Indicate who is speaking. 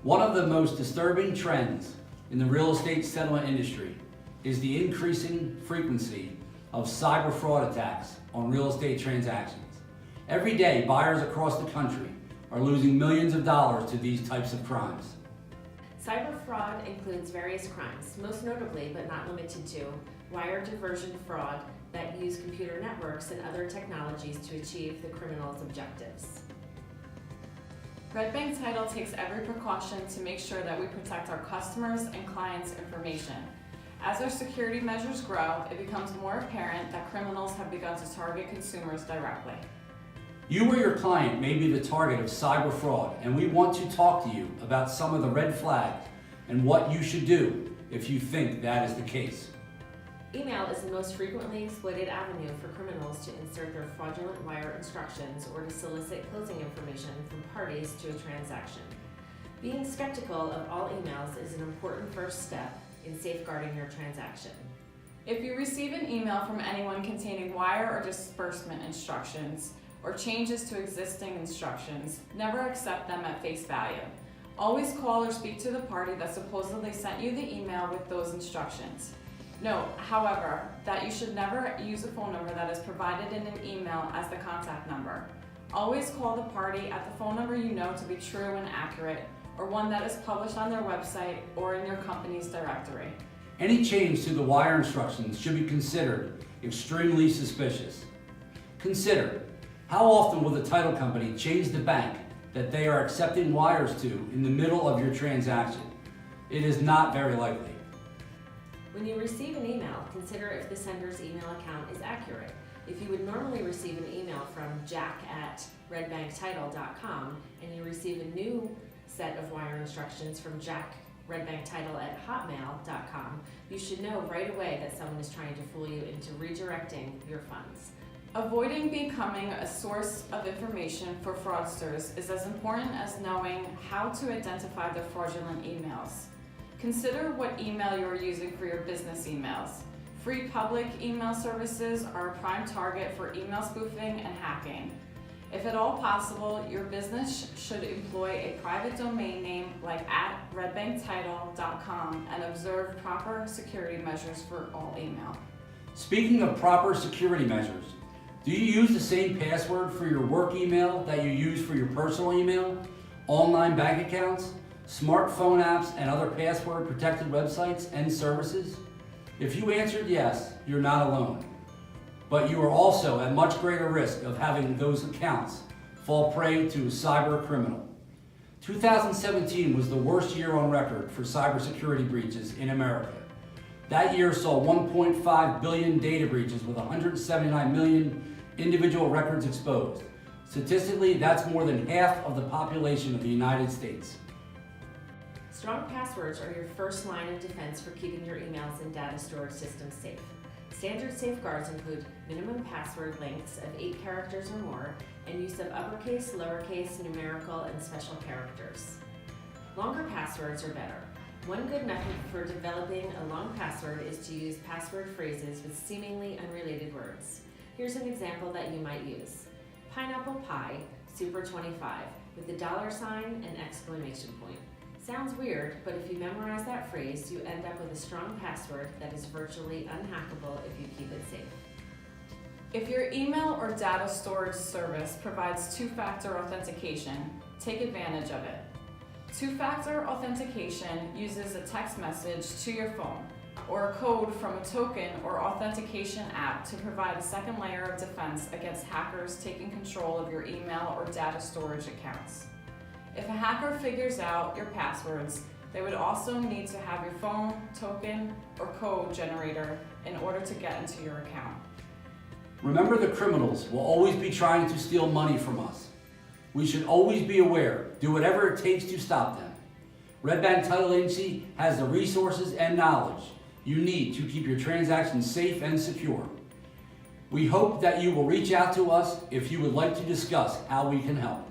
Speaker 1: One of the most disturbing trends in the real estate settlement industry is the increasing frequency of cyber fraud attacks on real estate transactions. Every day, buyers across the country are losing millions of dollars to these types of crimes.
Speaker 2: Cyber fraud includes various crimes, most notably but not limited to wire diversion fraud that use computer networks and other technologies to achieve the criminal's objectives.
Speaker 3: Red Bank Title takes every precaution to make sure that we protect our customers' and clients' information. As our security measures grow, it becomes more apparent that criminals have begun to target consumers directly.
Speaker 1: You or your client may be the target of cyber fraud, and we want to talk to you about some of the red flags and what you should do if you think that is the case.
Speaker 2: Email is the most frequently exploited avenue for criminals to insert their fraudulent wire instructions or to solicit closing information from parties to a transaction. Being skeptical of all emails is an important first step in safeguarding your transaction.
Speaker 3: If you receive an email from anyone containing wire or disbursement instructions or changes to existing instructions, never accept them at face value. Always call or speak to the party that supposedly sent you the email with those instructions. Note, however, that you should never use a phone number that is provided in an email as the contact number. Always call the party at the phone number you know to be true and accurate, or one that is published on their website or in your company's directory.
Speaker 1: Any change to the wire instructions should be considered extremely suspicious. Consider, how often will the title company change the bank that they are accepting wires to in the middle of your transaction? It is not very likely.
Speaker 2: When you receive an email, consider if the sender's email account is accurate. If you would normally receive an email from jack@redbanktitle.com and you receive a new set of wire instructions from jack@redbanktitle@hotmail.com, you should know right away that someone is trying to fool you into redirecting your funds.
Speaker 3: Avoiding becoming a source of information for fraudsters is as important as knowing how to identify the fraudulent emails. Consider what email you are using for your business emails. Free public email services are a prime target for email spoofing and hacking. If at all possible, your business should employ a private domain name like @redbanktitle.com and observe proper security measures for all email.
Speaker 1: Speaking of proper security measures, do you use the same password for your work email that you use for your personal email, online bank accounts, smartphone apps, and other password-protected websites and services? If you answered yes, you're not alone. But you are also at much greater risk of having those accounts fall prey to a cyber criminal. 2017 was the worst year on record for cybersecurity breaches in America. That year saw 1.5 billion data breaches with 179 million individual records exposed. Statistically, that's more than half of the population of the United States.
Speaker 2: Strong passwords are your first line of defense for keeping your emails and data storage systems safe. Standard safeguards include minimum password lengths of 8 characters or more and use of uppercase, lowercase, numerical, and special characters. Longer passwords are better. One good method for developing a long password is to use password phrases with seemingly unrelated words. Here's an example that you might use. Pineapple pie, super 25, with a $sign and exclamation point. Sounds weird, but if you memorize that phrase, you end up with a strong password that is virtually unhackable if you keep it safe.
Speaker 3: If your email or data storage service provides two-factor authentication, take advantage of it. Two-factor authentication uses a text message to your phone or a code from a token or authentication app to provide a second layer of defense against hackers taking control of your email or data storage accounts. If a hacker figures out your passwords, they would also need to have your phone, token, or code generator in order to get into your account.
Speaker 1: Remember, the criminals will always be trying to steal money from us. We should always be aware, do whatever it takes to stop them. Red Bank Title Agency has the resources and knowledge you need to keep your transactions safe and secure. We hope that you will reach out to us if you would like to discuss how we can help.